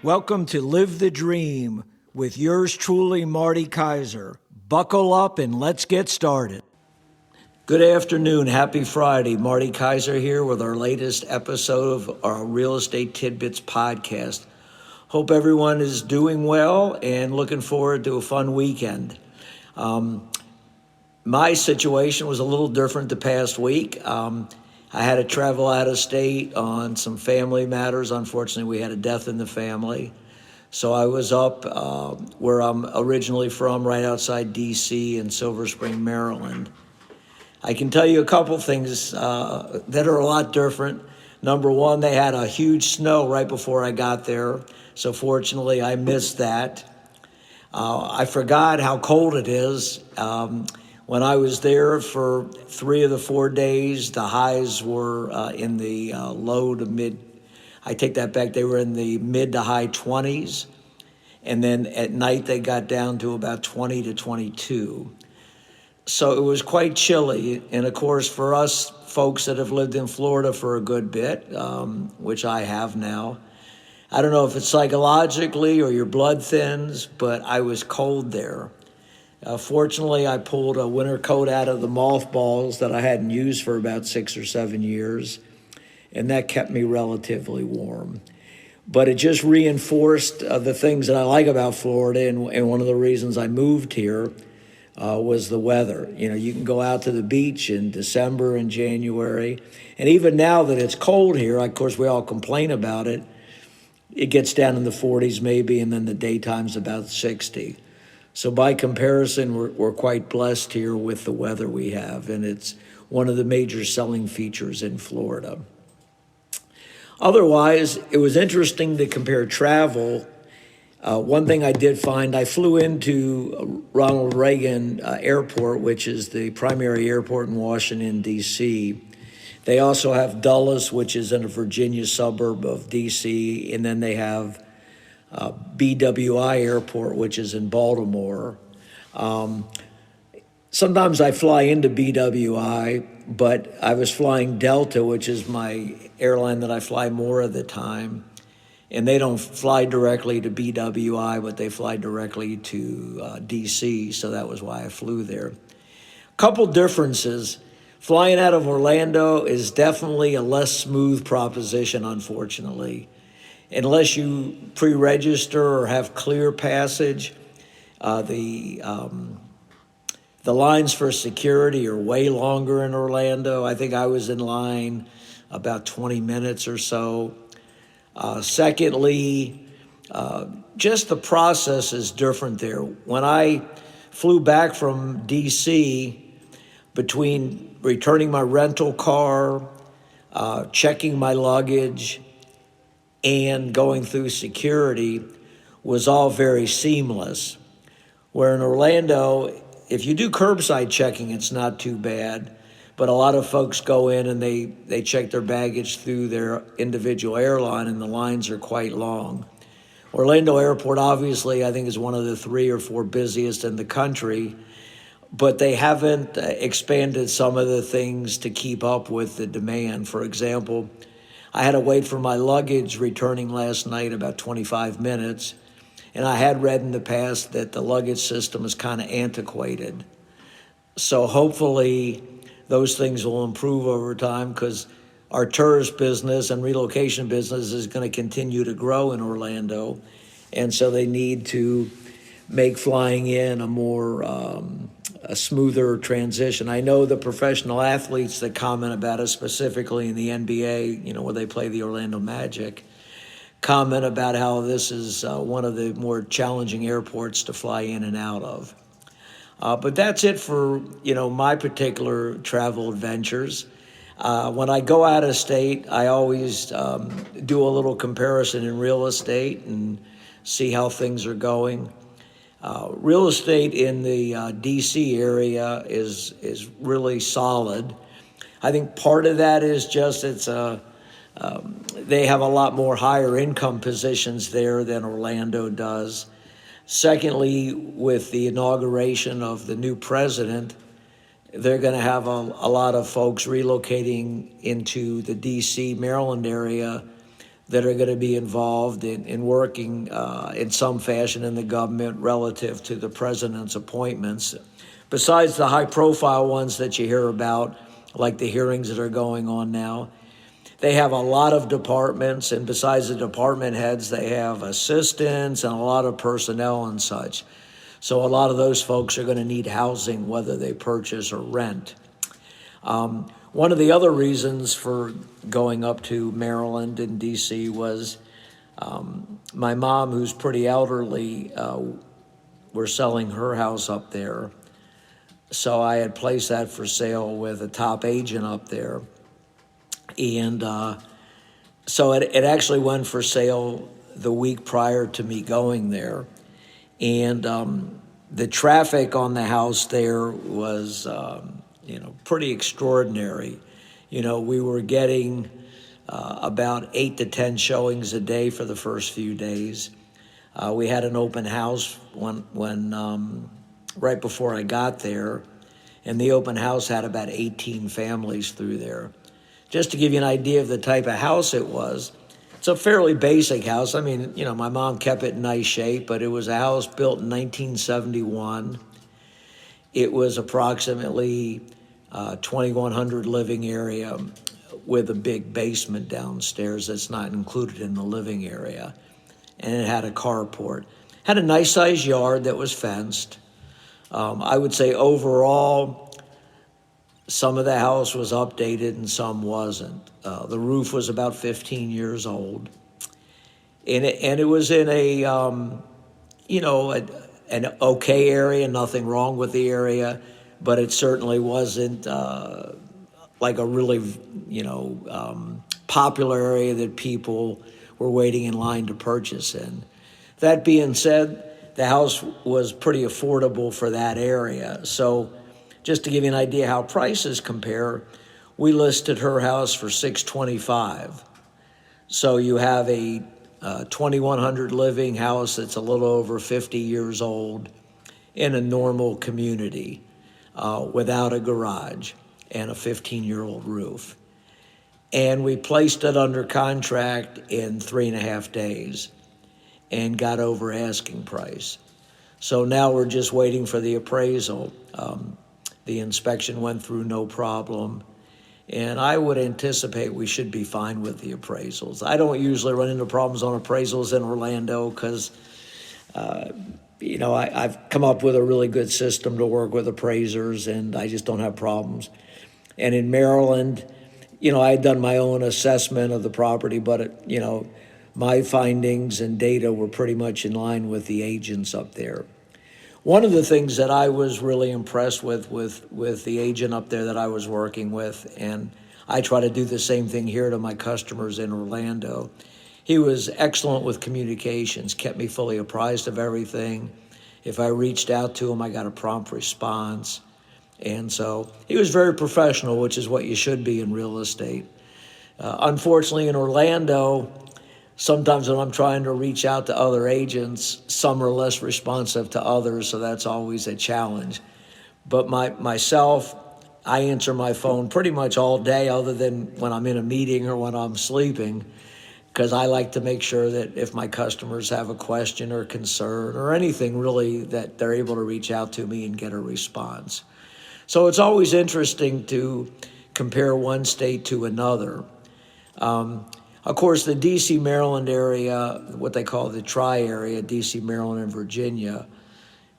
Welcome to Live the Dream with yours truly, Marty Kaiser. Buckle up and let's get started. Good afternoon. Happy Friday. Marty Kaiser here with our latest episode of our Real Estate Tidbits podcast. Hope everyone is doing well and looking forward to a fun weekend. My situation was a little different the past week. I had to travel out of state on some family matters. Unfortunately, we had a death in the family. So I was up where I'm originally from, right outside D.C. in Silver Spring, Maryland. I can tell you a couple things that are a lot different. Number one, they had a huge snow right before I got there. So fortunately, I missed that. I forgot how cold it is. When I was there for 3 of the 4 days, the highs were in the low to mid, I take that back, they were in the mid to high 20s. And then at night, they got down to about 20 to 22. So it was quite chilly. And of course, for us folks that have lived in Florida for a good bit, which I have now, I don't know if it's psychologically or your blood thins, but I was cold there. Fortunately, I pulled a winter coat out of the mothballs that I hadn't used for about 6 or 7 years, and that kept me relatively warm. But it just reinforced the things that I like about Florida, and one of the reasons I moved here was the weather. You know, you can go out to the beach in December and January, and even now that it's cold here, of course, we all complain about it, it gets down in the 40s maybe, and then the daytime's about 60. So by comparison, we're quite blessed here with the weather we have, and it's one of the major selling features in Florida. Otherwise, it was interesting to compare travel. One thing I did find, I flew into Ronald Reagan Airport, which is the primary airport in Washington, D.C. They also have Dulles, which is in a Virginia suburb of D.C., and then they have BWI Airport, which is in Baltimore. Sometimes I fly into BWI, but I was flying Delta, which is my airline that I fly more of the time. And they don't fly directly to BWI, but they fly directly to DC, so that was why I flew there. Couple differences. Flying out of Orlando is definitely a less smooth proposition, unfortunately. Unless you pre-register or have clear passage, the lines for security are way longer in Orlando. I think I was in line about 20 minutes or so. Secondly, just the process is different there. When I flew back from D.C., between returning my rental car, checking my luggage, and going through security was all very seamless. Where in Orlando, if you do curbside checking, it's not too bad. But a lot of folks go in and they check their baggage through their individual airline, and the lines are quite long. Orlando Airport, obviously, I think is one of the 3 or 4 busiest in the country, but they haven't expanded some of the things to keep up with the demand. For example, I had to wait for my luggage returning last night about 25 minutes, and I had read in the past that the luggage system is kind of antiquated. So hopefully those things will improve over time, because our tourist business and relocation business is going to continue to grow in Orlando, and so they need to make flying in a more a smoother transition. I know the professional athletes that comment about it, specifically in the NBA, you know, where they play the Orlando Magic, comment about how this is one of the more challenging airports to fly in and out of. But that's it for, you know, my particular travel adventures. When I go out of state, I always do a little comparison in real estate and see how things are going. Real estate in the D.C. area is really solid. I think part of that is just they have a lot more higher income positions there than Orlando does. Secondly, with the inauguration of the new president, they're going to have a lot of folks relocating into the D.C., Maryland area that are going to be involved in working in some fashion in the government relative to the president's appointments. Besides the high-profile ones that you hear about, like the hearings that are going on now, they have a lot of departments, and besides the department heads, they have assistants and a lot of personnel and such. So a lot of those folks are going to need housing, whether they purchase or rent. One of the other reasons for going up to Maryland and D.C. was my mom, who's pretty elderly, we're selling her house up there. So I had placed that for sale with a top agent up there. And so it actually went for sale the week prior to me going there. And the traffic on the house there was, pretty extraordinary. We were getting about 8 to 10 showings a day for the first few days. We had an open house when right before I got there, and the open house had about 18 families through there. Just to give you an idea of the type of house it was, it's a fairly basic house. I mean, my mom kept it in nice shape, but it was a house built in 1971. It was approximately 2,100 living area with a big basement downstairs that's not included in the living area. And it had a carport. Had a nice sized yard that was fenced. I would say overall, some of the house was updated and some wasn't. The roof was about 15 years old. And it was in an okay area, nothing wrong with the area, but it certainly wasn't like a really, popular area that people were waiting in line to purchase in. That being said, the house was pretty affordable for that area. So just to give you an idea how prices compare, we listed her house for $625. So you have a 2,100 living house that's a little over 50 years old in a normal community without a garage and a 15-year-old roof. And we placed it under contract in 3.5 days and got over asking price. So now we're just waiting for the appraisal. The inspection went through no problem. And I would anticipate we should be fine with the appraisals. I don't usually run into problems on appraisals in Orlando because, I've come up with a really good system to work with appraisers, and I just don't have problems. And in Maryland, I had done my own assessment of the property, but, my findings and data were pretty much in line with the agents up there. One of the things that I was really impressed with the agent up there that I was working with, and I try to do the same thing here to my customers in Orlando, he was excellent with communications, kept me fully apprised of everything. If I reached out to him, I got a prompt response. And so he was very professional, which is what you should be in real estate. Unfortunately, in Orlando, sometimes when I'm trying to reach out to other agents, some are less responsive to others, so that's always a challenge. But myself, I answer my phone pretty much all day other than when I'm in a meeting or when I'm sleeping, because I like to make sure that if my customers have a question or concern or anything really, that they're able to reach out to me and get a response. So it's always interesting to compare one state to another. Of course, the D.C., Maryland area, what they call the tri-area, D.C., Maryland, and Virginia,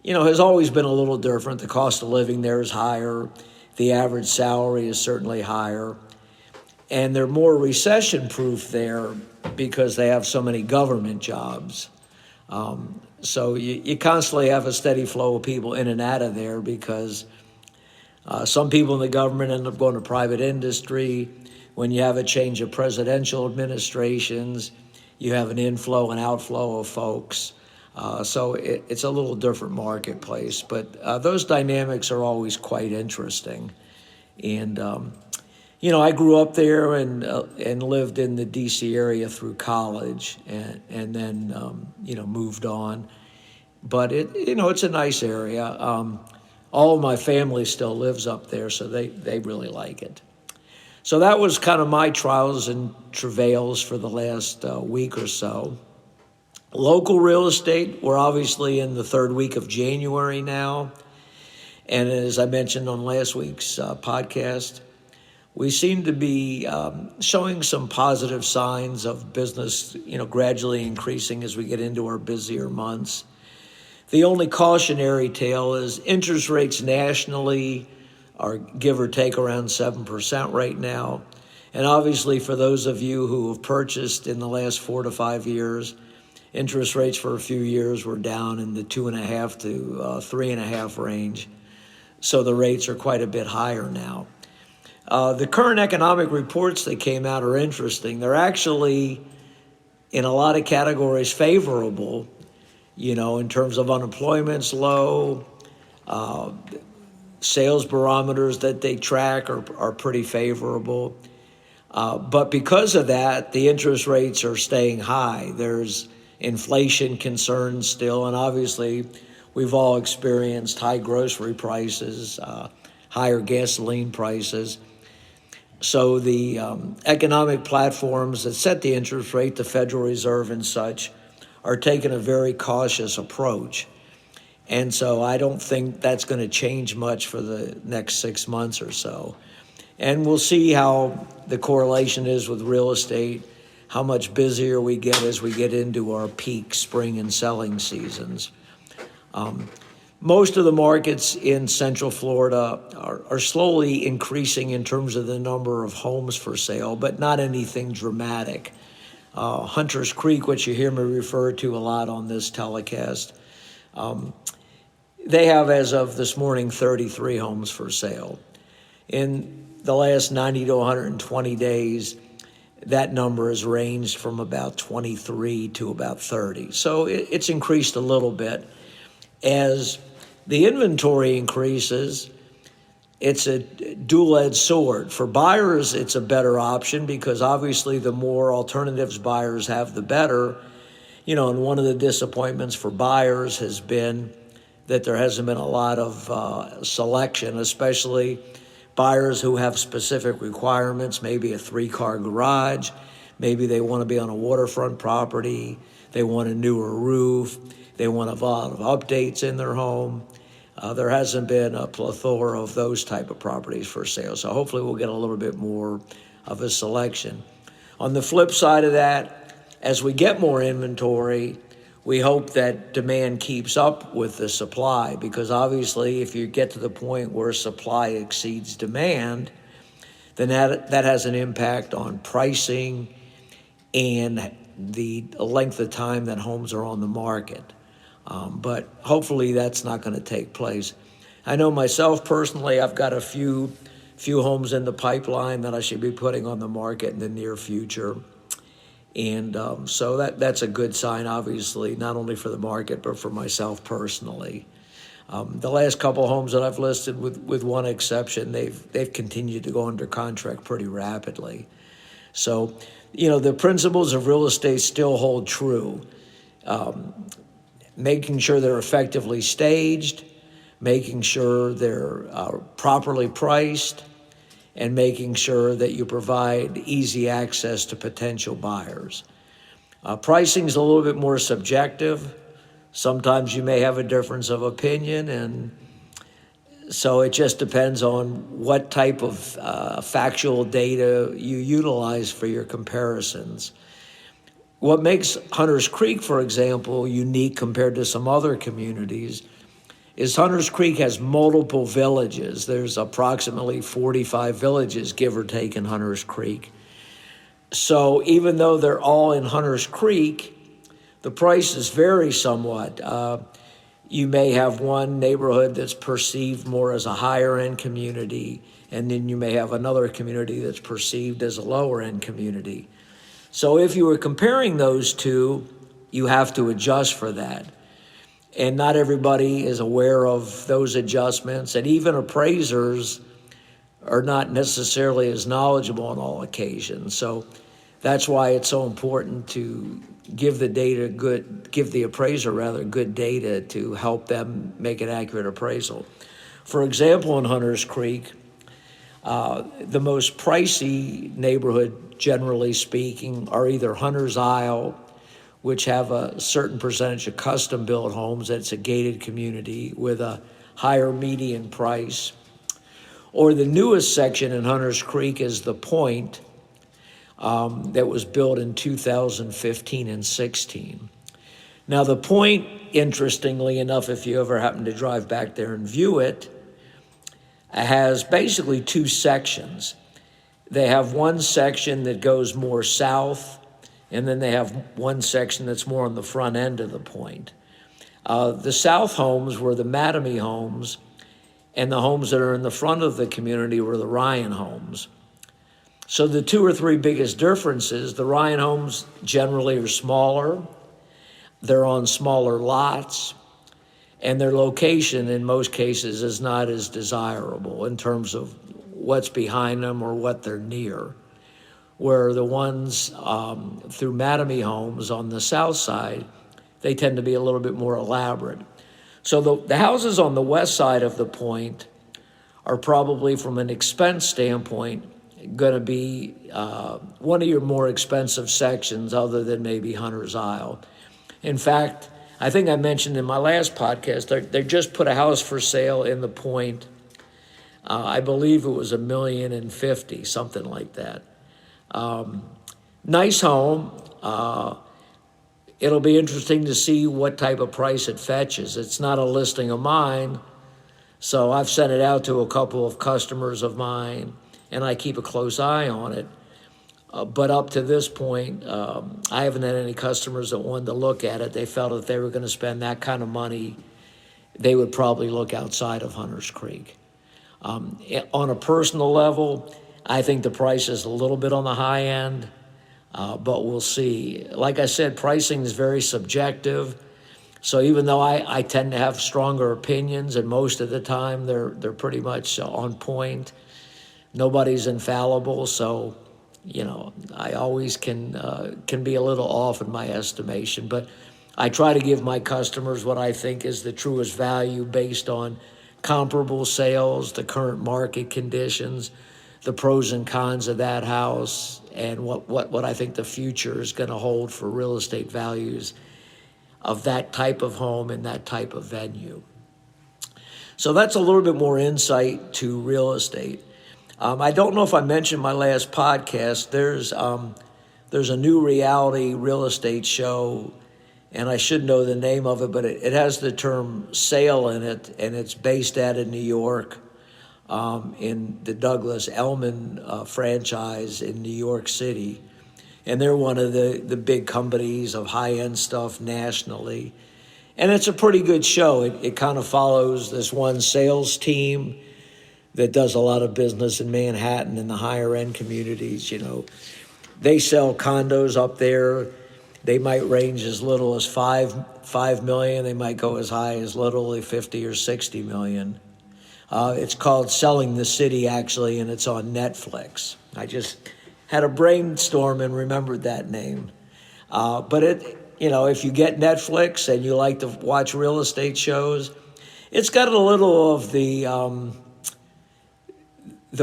has always been a little different. The cost of living there is higher. The average salary is certainly higher. And they're more recession-proof there because they have so many government jobs. So you constantly have a steady flow of people in and out of there because some people in the government end up going to private industry. When you have a change of presidential administrations, you have an inflow and outflow of folks. So it's a little different marketplace. But those dynamics are always quite interesting. And, I grew up there and lived in the D.C. area through college and then, moved on. But, it's a nice area. All of my family still lives up there, so they really like it. So that was kind of my trials and travails for the last week or so. Local real estate, we're obviously in the third week of January now. And as I mentioned on last week's podcast, we seem to be showing some positive signs of business, gradually increasing as we get into our busier months. The only cautionary tale is interest rates nationally are give or take around 7% right now. And obviously for those of you who have purchased in the last 4 to 5 years, interest rates for a few years were down in the 2.5 to 3.5 range. So the rates are quite a bit higher now. The current economic reports that came out are interesting. They're actually, in a lot of categories, favorable, in terms of unemployment's low. Sales barometers that they track are pretty favorable. But because of that, the interest rates are staying high. There's inflation concerns still, and obviously we've all experienced high grocery prices, higher gasoline prices. So the economic platforms that set the interest rate, the Federal Reserve and such, are taking a very cautious approach. And so I don't think that's going to change much for the next 6 months or so. And we'll see how the correlation is with real estate, how much busier we get as we get into our peak spring and selling seasons. Most of the markets in Central Florida are slowly increasing in terms of the number of homes for sale, but not anything dramatic. Hunters Creek, which you hear me refer to a lot on this telecast, they have, as of this morning, 33 homes for sale. In the last 90 to 120 days, that number has ranged from about 23 to about 30. So it's increased a little bit. As the inventory increases, it's a dual-edged sword. For buyers, it's a better option because obviously the more alternatives buyers have, the better. And one of the disappointments for buyers has been that there hasn't been a lot of selection, especially buyers who have specific requirements, maybe a 3-car garage, maybe they want to be on a waterfront property, they want a newer roof, they want a lot of updates in their home. There hasn't been a plethora of those type of properties for sale, so hopefully we'll get a little bit more of a selection. On the flip side of that, as we get more inventory, we hope that demand keeps up with the supply, because obviously if you get to the point where supply exceeds demand, then that has an impact on pricing and the length of time that homes are on the market. But hopefully that's not going to take place. I know myself personally, I've got a few homes in the pipeline that I should be putting on the market in the near future. And so that's a good sign, obviously, not only for the market, but for myself personally. The last couple of homes that I've listed, with one exception, they've continued to go under contract pretty rapidly. So, the principles of real estate still hold true. Making sure they're effectively staged, making sure they're properly priced, and making sure that you provide easy access to potential buyers. Pricing is a little bit more subjective. Sometimes you may have a difference of opinion, and so it just depends on what type of factual data you utilize for your comparisons. What makes Hunters Creek, for example, unique compared to some other communities is Hunters Creek has multiple villages. There's approximately 45 villages, give or take, in Hunters Creek. So even though they're all in Hunters Creek, the prices vary somewhat. You may have one neighborhood that's perceived more as a higher-end community, and then you may have another community that's perceived as a lower-end community. So if you were comparing those two, you have to adjust for that. And not everybody is aware of those adjustments, and even appraisers are not necessarily as knowledgeable on all occasions. So that's why it's so important to give the appraiser good data to help them make an accurate appraisal. For example, in Hunters Creek, The most pricey neighborhood, generally speaking, are either Hunter's Isle, which have a certain percentage of custom-built homes. It's a gated community with a higher median price. Or the newest section in Hunters Creek is the Point, that was built in 2015 and 16. Now, the Point, interestingly enough, if you ever happen to drive back there and view it, has basically two sections. They have one section that goes more south, and then they have one section that's more on the front end of the Point. The south homes were the Mattamy homes, and the homes that are in the front of the community were the Ryan homes. So the two or three biggest differences: the Ryan homes generally are smaller, they're on smaller lots, and their location in most cases is not as desirable in terms of what's behind them or what they're near. Where the ones through Mattamy homes on the south side, they tend to be a little bit more elaborate. So the houses on the west side of the Point are probably, from an expense standpoint, going to be one of your more expensive sections, other than maybe Hunter's Isle. In fact, I think I mentioned in my last podcast, they just put a house for sale in the Point. I believe it was $1,050,000, something like that. Nice home. It'll be interesting to see what type of price it fetches. It's not a listing of mine, so I've sent it out to a couple of customers of mine, and I keep a close eye on it. But up to this point, I haven't had any customers that wanted to look at it. They felt if they were going to spend that kind of money, they would probably look outside of Hunters Creek. On a personal level, I think the price is a little bit on the high end, but we'll see. Like I said, pricing is very subjective. So even though I tend to have stronger opinions, and most of the time they're pretty much on point, nobody's infallible. So, I always can be a little off in my estimation. But I try to give my customers what I think is the truest value based on comparable sales, the current market conditions, the pros and cons of that house, and what I think the future is going to hold for real estate values of that type of home in that type of venue. So that's a little bit more insight to real estate. I don't know if I mentioned my last podcast. There's a new reality real estate show, and I should know the name of it, but it has the term sale in it, and it's based out of New York, in the Douglas Elliman franchise in New York City. And they're one of the big companies of high-end stuff nationally. And it's a pretty good show. It kind of follows this one sales team that does a lot of business in Manhattan and the higher-end communities. They sell condos up there. They might range as little as $5 million. They might go as high as literally $50 or $60 million. It's called Selling the City, actually, and it's on Netflix. I just had a brainstorm and remembered that name. But if you get Netflix and you like to watch real estate shows, it's got a little of the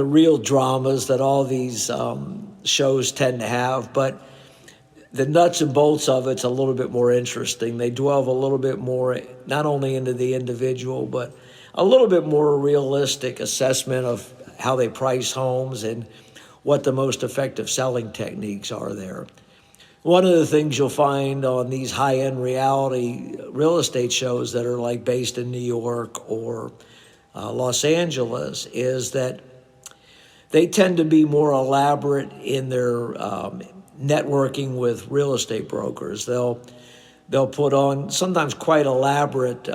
real dramas that all these shows tend to have, but the nuts and bolts of it's a little bit more interesting. They delve a little bit more, not only into the individual, but a little bit more realistic assessment of how they price homes and what the most effective selling techniques are there. One of the things you'll find on these high-end reality real estate shows that are like based in New York or Los Angeles is that they tend to be more elaborate in their networking with real estate brokers. They'll put on sometimes quite elaborate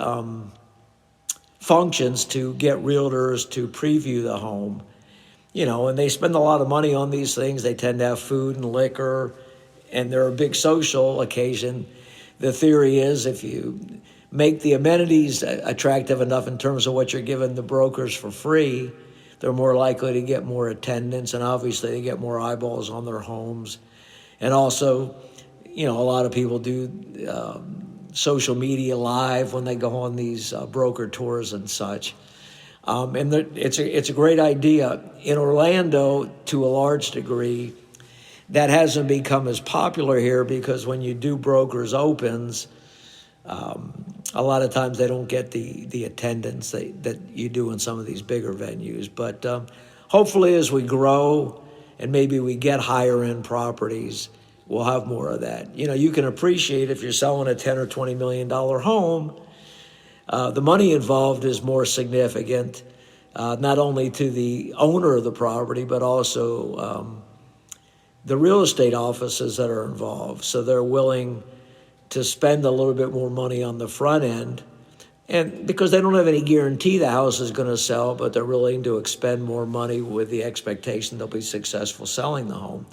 functions to get realtors to preview the home. And they spend a lot of money on these things. They tend to have food and liquor, and they're a big social occasion. The theory is if you make the amenities attractive enough in terms of what you're giving the brokers for free, they're more likely to get more attendance, and obviously they get more eyeballs on their homes. And also, a lot of people do social media live when they go on these broker tours and such. It's a great idea. In Orlando, to a large degree, that hasn't become as popular here because when you do brokers opens, a lot of times they don't get the attendance that you do in some of these bigger venues. But hopefully as we grow and maybe we get higher end properties, we'll have more of that. You can appreciate if you're selling a $10 or $20 million home, the money involved is more significant, not only to the owner of the property, but also the real estate offices that are involved. So they're willing to spend a little bit more money on the front end, and because they don't have any guarantee the house is going to sell, but they're willing to expend more money with the expectation they'll be successful selling the home.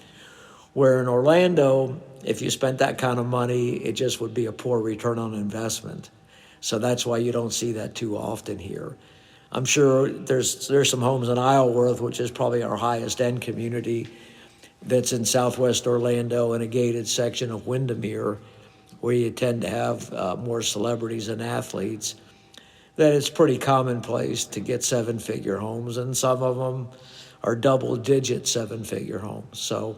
Where in Orlando, if you spent that kind of money, it just would be a poor return on investment. So that's why you don't see that too often here. I'm sure there's some homes in Isleworth, which is probably our highest end community, that's in Southwest Orlando in a gated section of Windermere, where you tend to have more celebrities and athletes, that it's pretty commonplace to get seven-figure homes, and some of them are double-digit seven-figure homes. So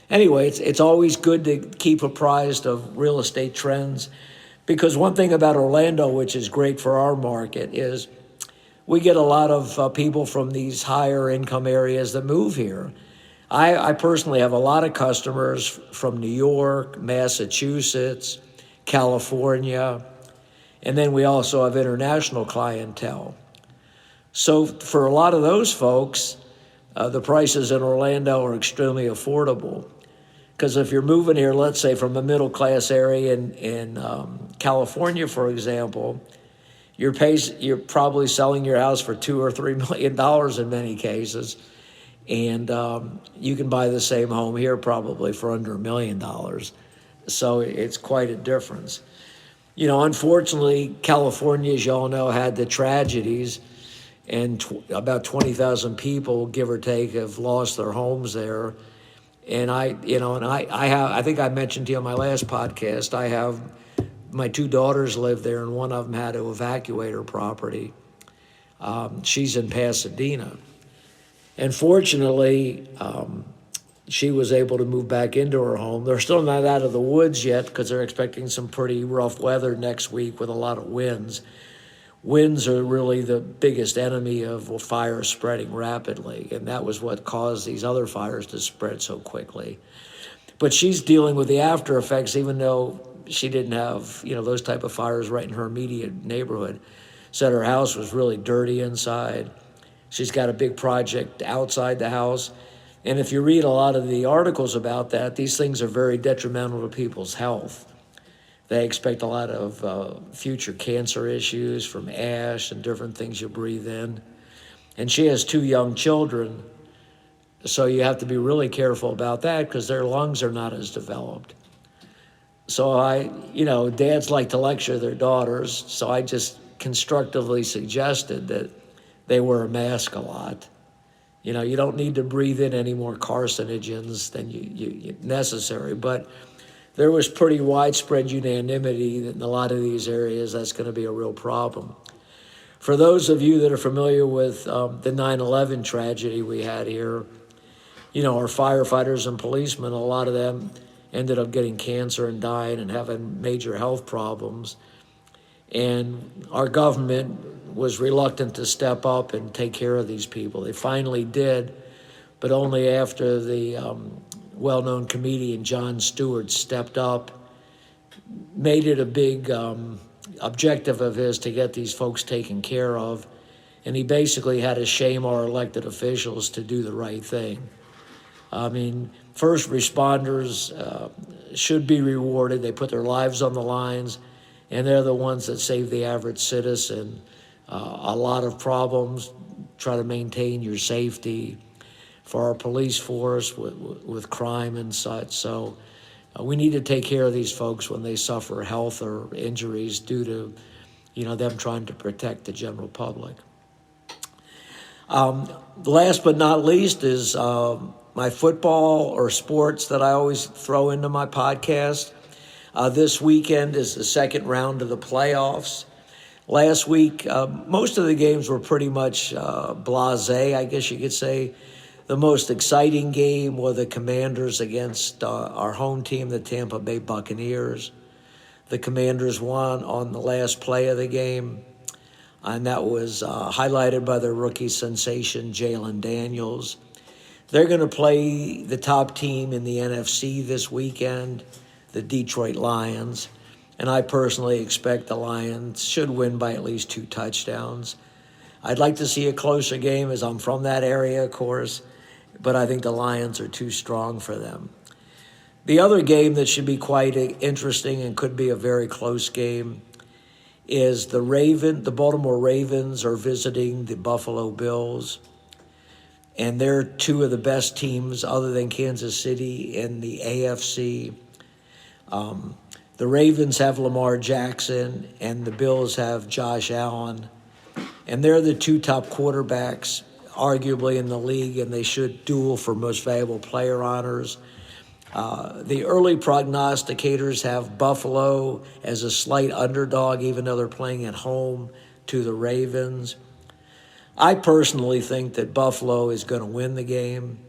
anyway, it's always good to keep apprised of real estate trends, because one thing about Orlando, which is great for our market, is we get a lot of people from these higher income areas that move here. I personally have a lot of customers from New York, Massachusetts, California, and then we also have international clientele. So for a lot of those folks, the prices in Orlando are extremely affordable. Because if you're moving here, let's say from a middle class area in California, for example, you're probably selling your house for $2 or $3 million in many cases, and you can buy the same home here probably for under $1 million. So it's quite a difference. Unfortunately, California, as you all know, had the tragedies, and about 20,000 people, give or take, have lost their homes there. And I think I mentioned to you on my last podcast, I have my two daughters live there, and one of them had to evacuate her property. She's in Pasadena. And fortunately, she was able to move back into her home. They're still not out of the woods yet because they're expecting some pretty rough weather next week with a lot of winds. Winds are really the biggest enemy of fire spreading rapidly, and that was what caused these other fires to spread so quickly. But she's dealing with the after effects, even though she didn't have those type of fires right in her immediate neighborhood. Said her house was really dirty inside. She's got a big project outside the house. And if you read a lot of the articles about that, these things are very detrimental to people's health. They expect a lot of future cancer issues from ash and different things you breathe in. And she has two young children, so you have to be really careful about that because their lungs are not as developed. So dads like to lecture their daughters, so I just constructively suggested that they wear a mask a lot. You don't need to breathe in any more carcinogens than you necessary, but there was pretty widespread unanimity that in a lot of these areas that's going to be a real problem. For those of you that are familiar with the 9/11 tragedy we had here, our firefighters and policemen, a lot of them ended up getting cancer and dying and having major health problems. And our government was reluctant to step up and take care of these people. They finally did, but only after the well-known comedian Jon Stewart stepped up, made it a big objective of his to get these folks taken care of, and he basically had to shame our elected officials to do the right thing. I mean, first responders should be rewarded. They put their lives on the lines, and they're the ones that save the average citizen a lot of problems, try to maintain your safety for our police force with crime and such. So we need to take care of these folks when they suffer health or injuries due to, them trying to protect the general public. Last but not least is my football or sports that I always throw into my podcast. This weekend is the second round of the playoffs. Last week, most of the games were pretty much blasé, I guess you could say. The most exciting game were the Commanders against our home team, the Tampa Bay Buccaneers. The Commanders won on the last play of the game, and that was highlighted by the rookie sensation, Jalen Daniels. They're going to play the top team in the NFC this weekend, the Detroit Lions. And I personally expect the Lions should win by at least 2 touchdowns. I'd like to see a closer game as I'm from that area, of course, but I think the Lions are too strong for them. The other game that should be quite interesting and could be a very close game is the Baltimore Ravens are visiting the Buffalo Bills. And they're 2 of the best teams other than Kansas City in the AFC. The Ravens have Lamar Jackson, and the Bills have Josh Allen. And they're the 2 top quarterbacks, arguably, in the league, and they should duel for most valuable player honors. The early prognosticators have Buffalo as a slight underdog, even though they're playing at home, to the Ravens. I personally think that Buffalo is going to win the game.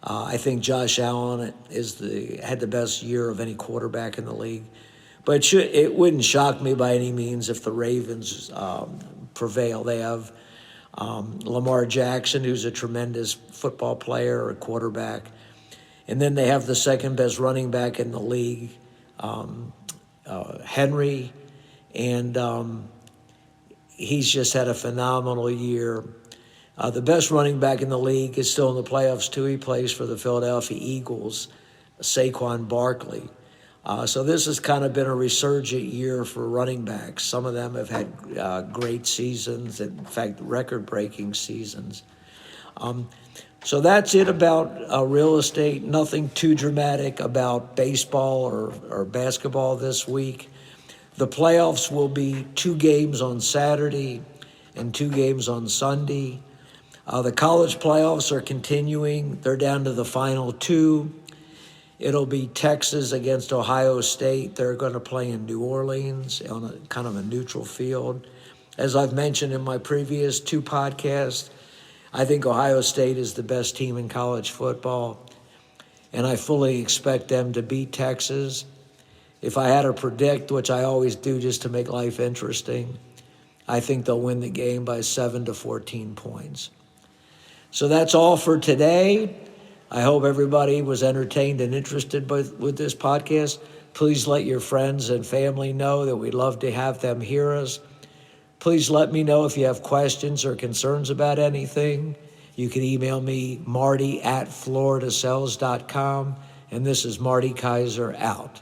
I think Josh Allen had the best year of any quarterback in the league. But it wouldn't shock me by any means if the Ravens prevail. They have Lamar Jackson, who's a tremendous football player, a quarterback. And then they have the second best running back in the league, Henry. And he's just had a phenomenal year. The best running back in the league is still in the playoffs, too. He plays for the Philadelphia Eagles, Saquon Barkley. So this has kind of been a resurgent year for running backs. Some of them have had great seasons, in fact, record-breaking seasons. So that's it about real estate. Nothing too dramatic about baseball or basketball this week. The playoffs will be 2 games on Saturday and 2 games on Sunday. The college playoffs are continuing. They're down to the final 2. It'll be Texas against Ohio State. They're going to play in New Orleans on a kind of a neutral field. As I've mentioned in my previous 2 podcasts, I think Ohio State is the best team in college football, and I fully expect them to beat Texas. If I had to predict, which I always do just to make life interesting, I think they'll win the game by 7 to 14 points. So that's all for today. I hope everybody was entertained and interested with this podcast. Please let your friends and family know that we'd love to have them hear us. Please let me know if you have questions or concerns about anything. You can email me, marty@floridasells.com. And this is Marty Kaiser out.